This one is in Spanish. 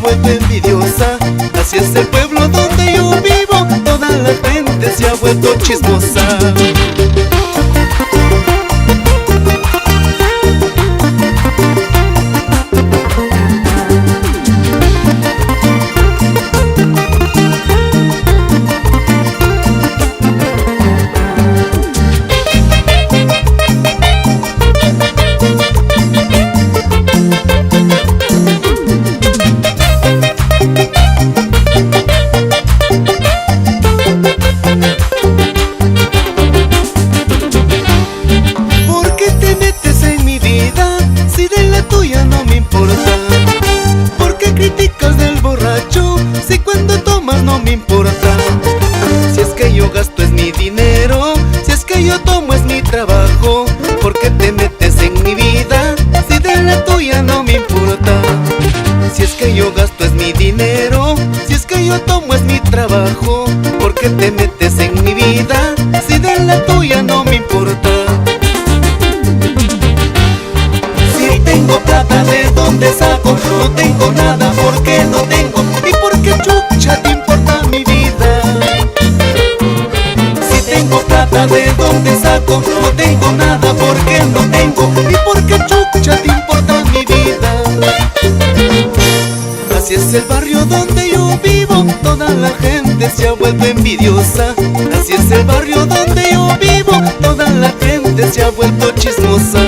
vuelto envidiosa. Así es el pueblo donde yo vivo, toda la gente se ha vuelto chismosa. Si cuando tomas no me importa, si es que yo gasto es mi dinero, si es que yo tomo es mi trabajo. ¿Por qué te metes en mi vida si de la tuya no me importa? Si es que yo gasto es mi dinero, si es que yo tomo es mi trabajo. ¿Por qué te metes en mi vida si de la tuya no me importa? Si tengo plata, ¿de dónde saco? No tengo nada porque no tengo. ¿Y por qué chucha te importa mi vida? Si tengo plata, ¿de dónde saco? No tengo nada porque no tengo. ¿Y por qué chucha te importa mi vida? Así es el barrio donde yo vivo, toda la gente se ha vuelto envidiosa. Así es el barrio donde yo vivo, toda la gente se ha vuelto chismosa.